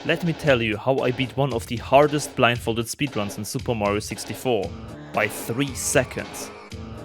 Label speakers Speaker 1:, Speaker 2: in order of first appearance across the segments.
Speaker 1: let me tell you how I beat one of the hardest blindfolded speedruns in Super Mario 64 by 3 seconds.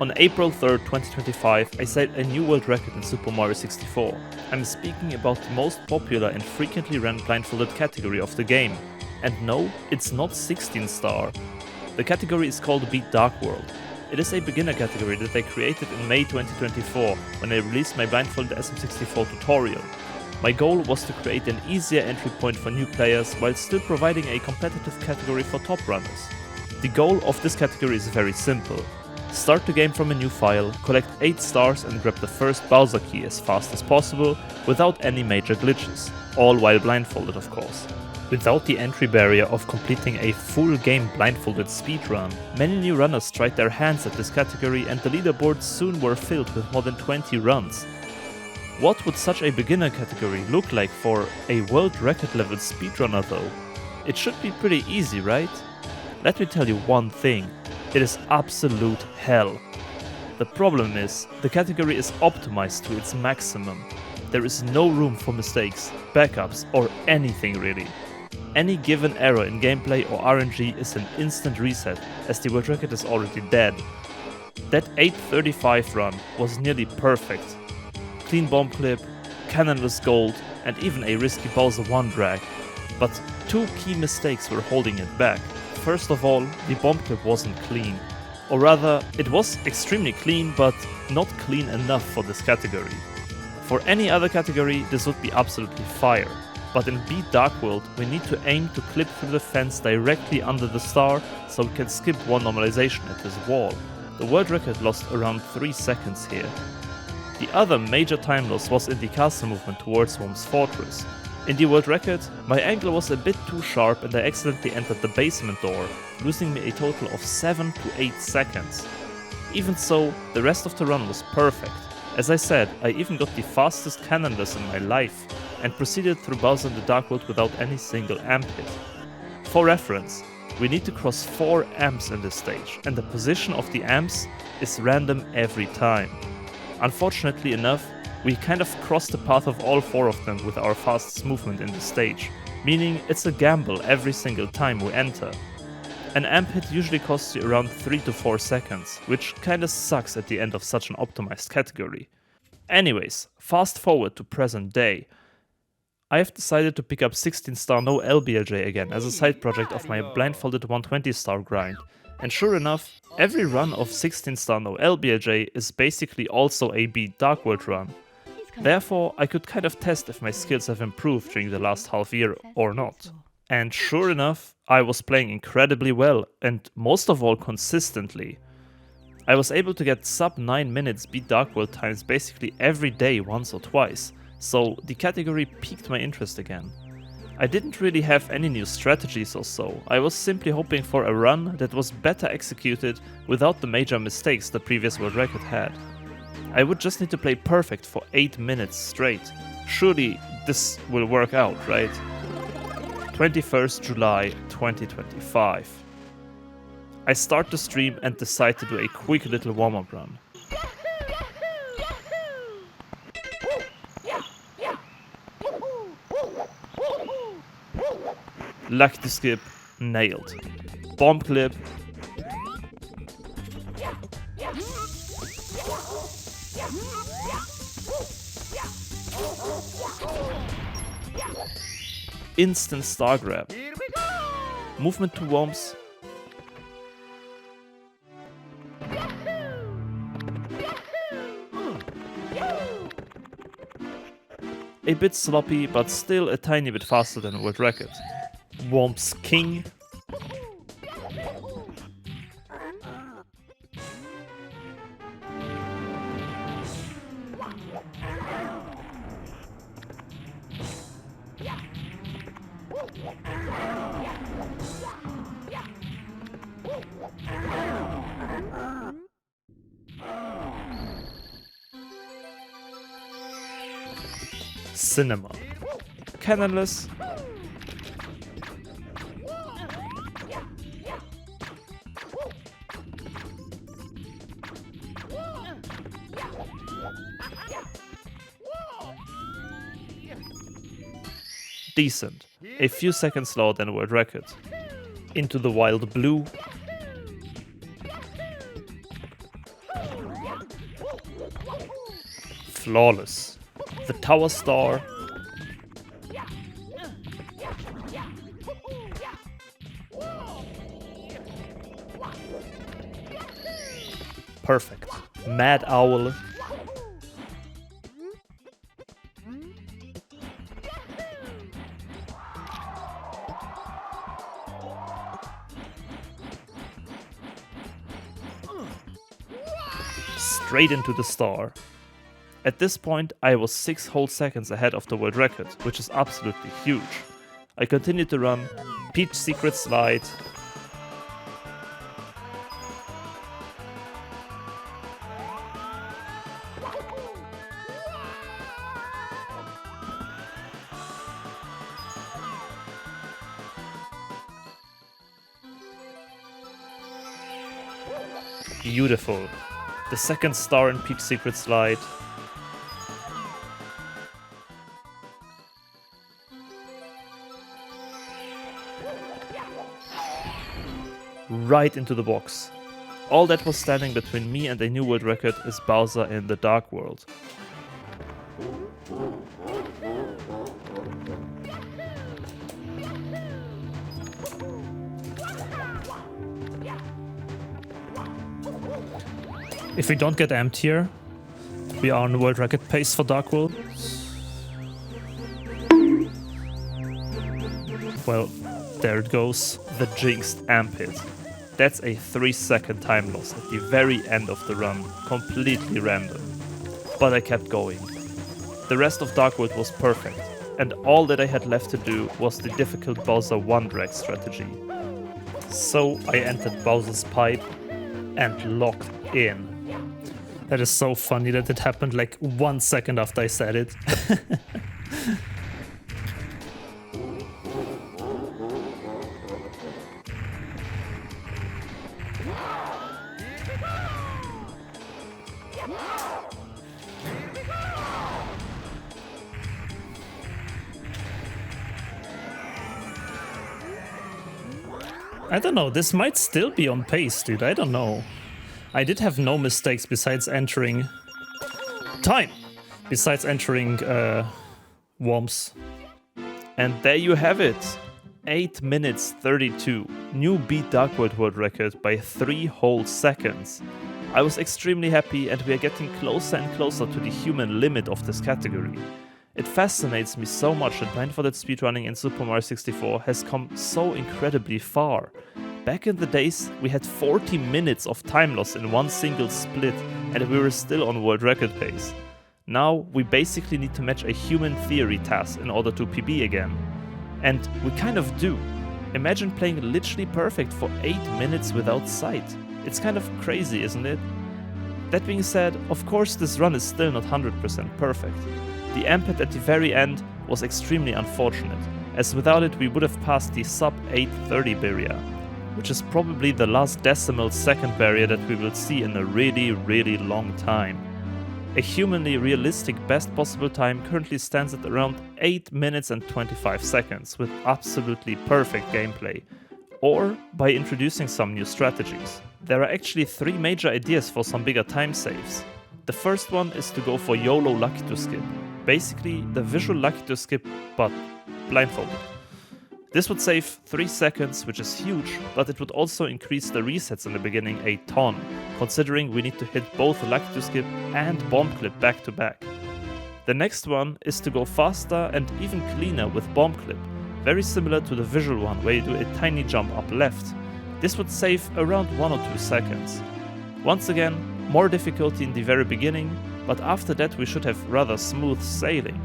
Speaker 1: On April 3rd, 2025, I set a new world record in Super Mario 64. I'm speaking about the most popular and frequently ran blindfolded category of the game. And no, it's not 16 star. The category is called Beat Darkworld. It is a beginner category that I created in May 2024 when I released my Blindfolded SM64 tutorial. My goal was to create an easier entry point for new players while still providing a competitive category for top runners. The goal of this category is very simple. Start the game from a new file, collect 8 stars and grab the first Bubzia key as fast as possible without any major glitches, all while blindfolded of course. Without the entry barrier of completing a full game blindfolded speedrun, many new runners tried their hands at this category and the leaderboards soon were filled with more than 20 runs. What would such a beginner category look like for a world record level speedrunner though? It should be pretty easy, right? Let me tell you one thing, it is absolute hell. The problem is, the category is optimized to its maximum. There is no room for mistakes, backups or anything really. Any given error in gameplay or RNG is an instant reset as the world record is already dead. That 8:35 run was nearly perfect. Clean bomb clip, cannonless gold and even a risky Bowser 1 drag. But 2 key mistakes were holding it back. First of all, the bomb clip wasn't clean. Or rather, it was extremely clean but not clean enough for this category. For any other category, this would be absolutely fire. But in Beat Darkworld, we need to aim to clip through the fence directly under the star so we can skip one normalization at this wall. The world record lost around 3 seconds here. The other major time loss was in the castle movement towards Worm's fortress. In the world record, my angle was a bit too sharp and I accidentally entered the basement door, losing me a total of 7 to 8 seconds. Even so, the rest of the run was perfect. As I said, I even got the fastest cannonless in my life, and proceeded through Bowser in the Darkworld without any single amp hit. For reference, we need to cross 4 amps in this stage, and the position of the amps is random every time. Unfortunately enough, we kind of crossed the path of all 4 of them with our fastest movement in the stage, meaning it's a gamble every single time we enter. An amp hit usually costs you around 3 to 4 seconds, which kinda sucks at the end of such an optimized category. Anyways, fast forward to present day. I have decided to pick up 16 star no LBLJ again as a side project of my blindfolded 120 star grind. And sure enough, every run of 16 star no LBLJ is basically also a Beat Darkworld run. Therefore, I could kind of test if my skills have improved during the last half year or not. And sure enough, I was playing incredibly well and most of all consistently. I was able to get sub 9 minutes Beat Darkworld times basically every day once or twice, so the category piqued my interest again. I didn't really have any new strategies or so, I was simply hoping for a run that was better executed without the major mistakes the previous world record had. I would just need to play perfect for 8 minutes straight. Surely this will work out, right? 21st July 2025. I start the stream and decide to do a quick little warm-up run. Lucky to skip, nailed. Bomb clip. Instant star grab. Movement to worms. A bit sloppy, but still a tiny bit faster than a world record. Worms king. Cinema. Cannonless. Decent. a few seconds slower than world record. Into the wild blue. Flawless. The tower star. Perfect. Mad owl. Straight into the star. At this point, I was 6 whole seconds ahead of the world record, which is absolutely huge. I continued to run, Peach secret slide. Beautiful. The second star in Peach secret slide. Right into the box. All that was standing between me and a new world record is Bubzia in the Darkworld. If we don't get amped here, we are on world record pace for Darkworld. Well, there it goes, the jinxed amp hit. That's a 3-second time loss at the very end of the run, completely random. But I kept going. The rest of Darkworld was perfect, and all that I had left to do was the difficult Bubzia 1 drag strategy. So I entered Bubzia's pipe and locked in. That is so funny that it happened like 1 second after I said it. I don't know, this might still be on pace, dude, I don't know. I did have no mistakes besides entering... Time! Besides entering, Worms. And there you have it! 8 minutes 32. New beat Darkworld world record by 3 whole seconds. I was extremely happy and we are getting closer and closer to the human limit of this category. It fascinates me so much that blindfolded speedrunning in Super Mario 64 has come so incredibly far. Back in the days, we had 40 minutes of time loss in one single split and we were still on world record pace. Now, we basically need to match a human theory task in order to PB again. And we kind of do. Imagine playing literally perfect for 8 minutes without sight. It's kind of crazy, isn't it? That being said, of course this run is still not 100% perfect. The amp hit at the very end was extremely unfortunate, as without it we would have passed the sub 830 barrier, which is probably the last decimal second barrier that we will see in a really long time. A humanly realistic best possible time currently stands at around 8 minutes and 25 seconds with absolutely perfect gameplay, or by introducing some new strategies. There are actually 3 major ideas for some bigger time saves. The first one is to go for YOLO lucky to skip, basically the visual lucky to skip but blindfolded. This would save 3 seconds, which is huge, but it would also increase the resets in the beginning a ton, considering we need to hit both lucky to skip and bomb clip back to back. The next one is to go faster and even cleaner with bomb clip, very similar to the visual one where you do a tiny jump up left. This would save around 1 or 2 seconds. Once again, more difficulty in the very beginning, but after that we should have rather smooth sailing.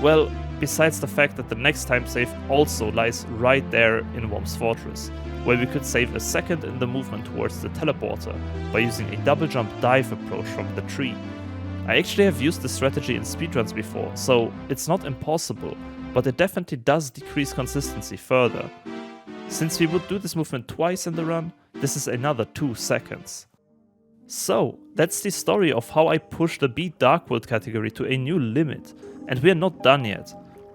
Speaker 1: Well, besides the fact that the next time save also lies right there in Worms Fortress, where we could save a second in the movement towards the teleporter by using a double jump dive approach from the tree. I actually have used this strategy in speedruns before, so it's not impossible, but it definitely does decrease consistency further. Since we would do this movement twice in the run, this is another 2 seconds. So, that's the story of how I pushed the Beat Darkworld category to a new limit, and we are not done yet.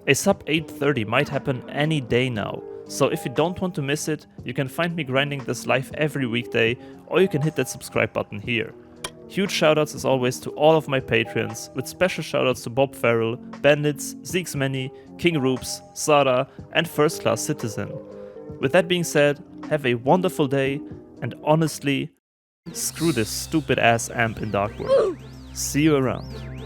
Speaker 1: A sub 830 might happen any day now, so if you don't want to miss it, you can find me grinding this live every weekday, or you can hit that subscribe button here. Huge shoutouts as always to all of my patrons, with special shoutouts to Bob Farrell, Benlitz, ZXMany, KingReubs, Sara, and FirstClassCitizen. With that being said, have a wonderful day, and honestly, screw this stupid ass amp in Darkworld. See you around.